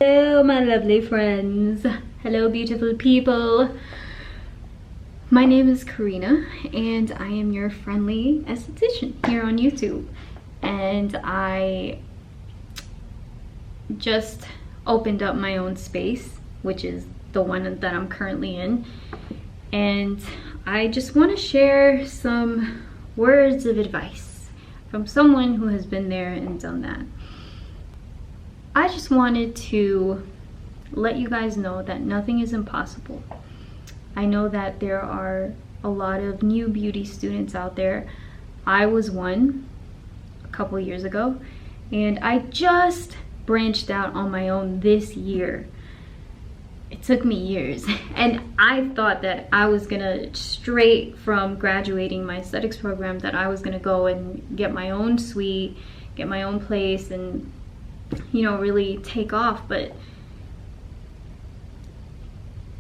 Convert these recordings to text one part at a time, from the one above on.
Hello my lovely friends. Hello beautiful people. My name is Karina and I am your friendly esthetician here on YouTube. And I just opened up my own space, which is the one that I'm currently in. And I just want to share some words of advice from someone who has been there and done that. I just wanted to let you guys know that nothing is impossible. I know that there are a lot of new beauty students out there. I was one a couple years ago, and I just branched out on my own this year. It took me years, and I thought that I was gonna, straight from graduating my aesthetics program, that I was gonna go and get my own suite, get my own place, and really take off. But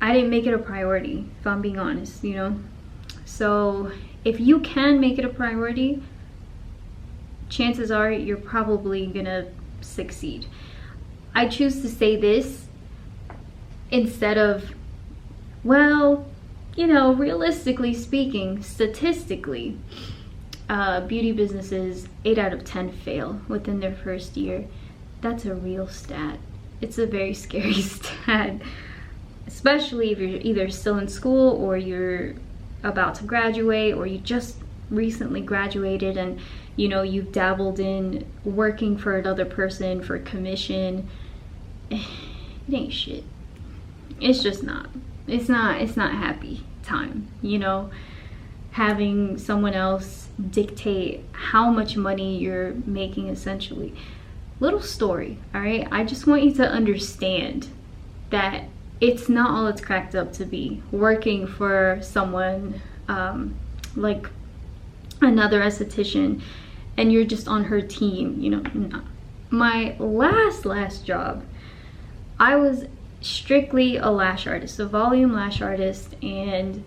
I didn't make it a priority, if I'm being honest, So if you can make it a priority, chances are you're probably gonna succeed. I choose to say this instead of, well, realistically speaking, statistically, beauty businesses, 8 out of 10 fail within their first year. That's a real stat. It's a very scary stat, especially if you're either still in school or you're about to graduate, or you just recently graduated and you've dabbled in working for another person for commission. It ain't shit. It's just not. It's not happy time, having someone else dictate how much money you're making, essentially. Little story, all right? I just want you to understand that it's not all it's cracked up to be. Working for someone like another esthetician and you're just on her team, My last job, I was strictly a lash artist, a volume lash artist, and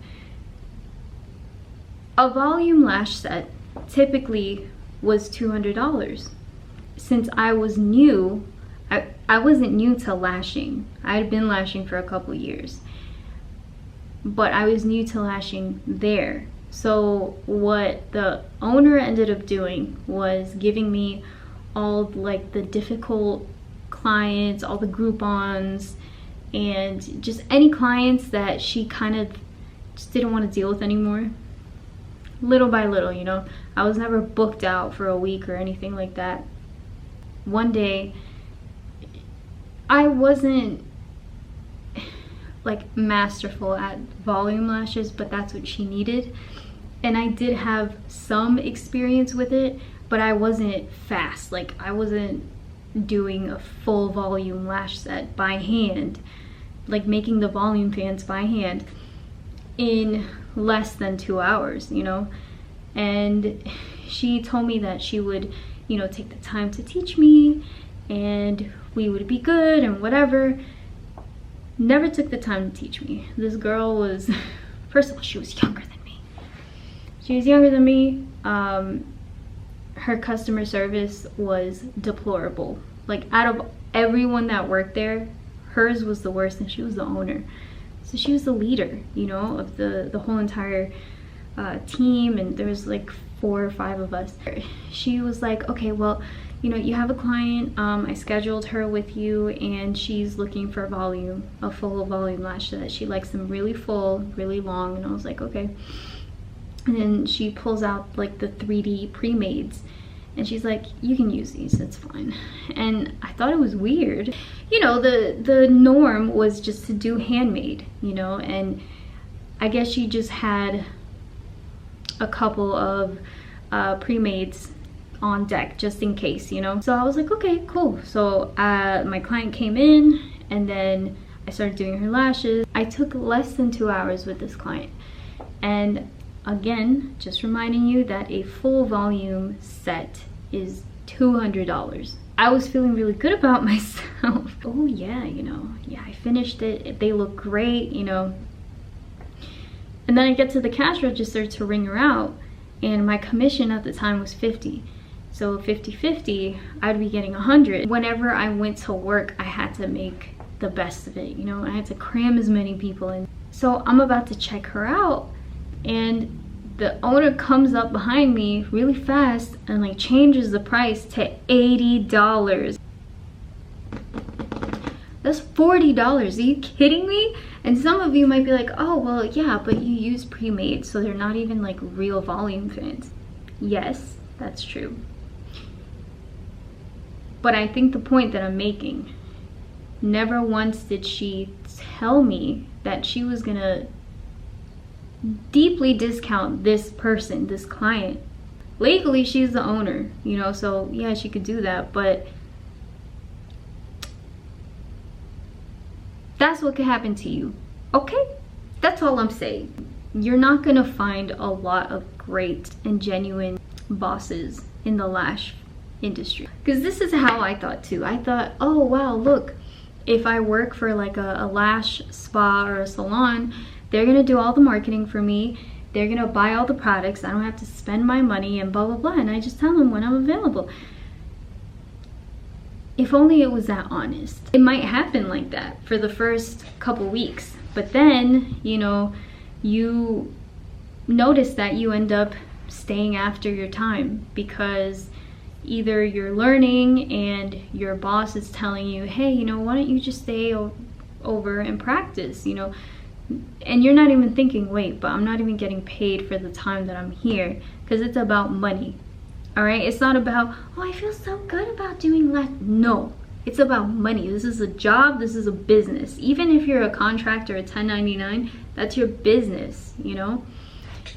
a volume lash set typically was $200. Since I was new, I wasn't new to lashing. I had been lashing for a couple years, but I was new to lashing there. So what the owner ended up doing was giving me all like the difficult clients, all the Groupons, and just any clients that she kind of just didn't want to deal with anymore. Little by little, I was never booked out for a week or anything like that. One day, I wasn't like masterful at volume lashes, but that's what she needed. And I did have some experience with it, but I wasn't fast. Like, I wasn't doing a full volume lash set by hand, like making the volume fans by hand in less than 2 hours, And she told me that she would take the time to teach me and we would be good and whatever. Never took the time to teach me. This girl was, first of all, she was younger than me. Her customer service was deplorable. Like, out of everyone that worked there, hers was the worst, and she was the owner. So she was the leader, of the whole entire team, and there was like 4 or 5 of us. She was like, okay, well, you have a client, I scheduled her with you, and she's looking for volume, a full volume lash set. She likes them really full, really long. And I was like, okay. And then she pulls out like the 3D pre-mades, and she's like, you can use these, it's fine. And I thought it was weird. The norm was just to do handmade, and I guess she just had a couple of pre-mades on deck just in case, So I was like, okay, cool. So my client came in, and then I started doing her lashes. I took less than 2 hours with this client. And again, just reminding you that a full volume set is $200. I was feeling really good about myself. Oh yeah, I finished it. They look great, And then I get to the cash register to ring her out, and my commission at the time was $50. So 50-50, I'd be getting 100. Whenever I went to work, I had to make the best of it, you know, I had to cram as many people in. So I'm about to check her out, and the owner comes up behind me really fast and like changes the price to $80. That's $40. Are you kidding me? And some of you might be like, oh, well, yeah, but you use pre-made, so they're not even like real volume fans. Yes, that's true. But I think the point that I'm making, never once did she tell me that she was gonna deeply discount this person, this client. Legally, she's the owner, you know, so yeah, she could do that, but that's what could happen to you, okay? That's all I'm saying. You're not gonna find a lot of great and genuine bosses in the lash industry, because this is how I thought too. I thought, oh wow, look, if I work for like a lash spa or a salon, they're gonna do all the marketing for me, they're gonna buy all the products, I don't have to spend my money and blah blah blah, and I just tell them when I'm available. If only it was that honest. It might happen like that for the first couple weeks, but then, you know, you notice that you end up staying after your time, because either you're learning and your boss is telling you, hey, you know, why don't you just stay over and practice, you know, and you're not even thinking, wait, but I'm not even getting paid for the time that I'm here, because it's about money. All right, it's not about, oh, I feel so good about doing that. No, it's about money. This is a job, this is a business. Even if you're a contractor, a 1099, that's your business, you know?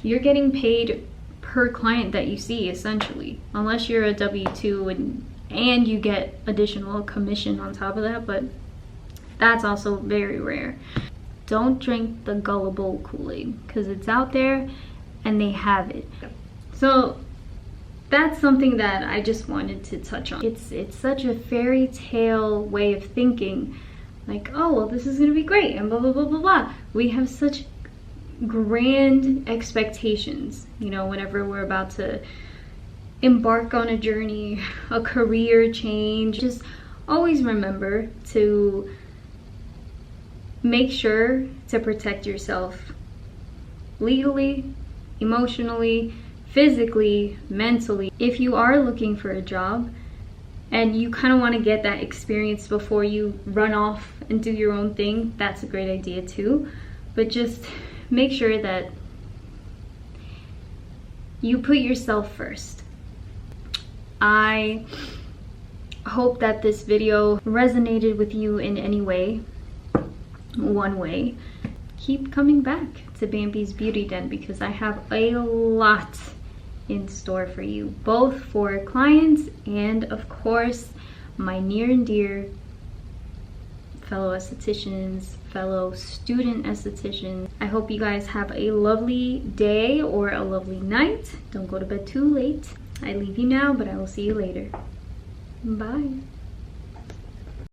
You're getting paid per client that you see, essentially, unless you're a W-2 and you get additional commission on top of that, but that's also very rare. Don't drink the gullible Kool-Aid, because it's out there and they have it. So that's something that I just wanted to touch on. It's such a fairy tale way of thinking, like, oh, well, this is gonna be great and blah blah blah blah blah. We have such grand expectations, you know, whenever we're about to embark on a journey, a career change. Just always remember to make sure to protect yourself legally, emotionally, physically, mentally. If you are looking for a job and you kind of want to get that experience before you run off and do your own thing, that's a great idea too. But just make sure that you put yourself first. I hope that this video resonated with you in any way, one way. Keep coming back to Bambi's Beauty Den, because I have a lot in store for you, both for clients and of course my near and dear fellow estheticians, fellow student estheticians. I hope you guys have a lovely day or a lovely night. Don't go to bed too late. I leave you now, but I will see you later. Bye.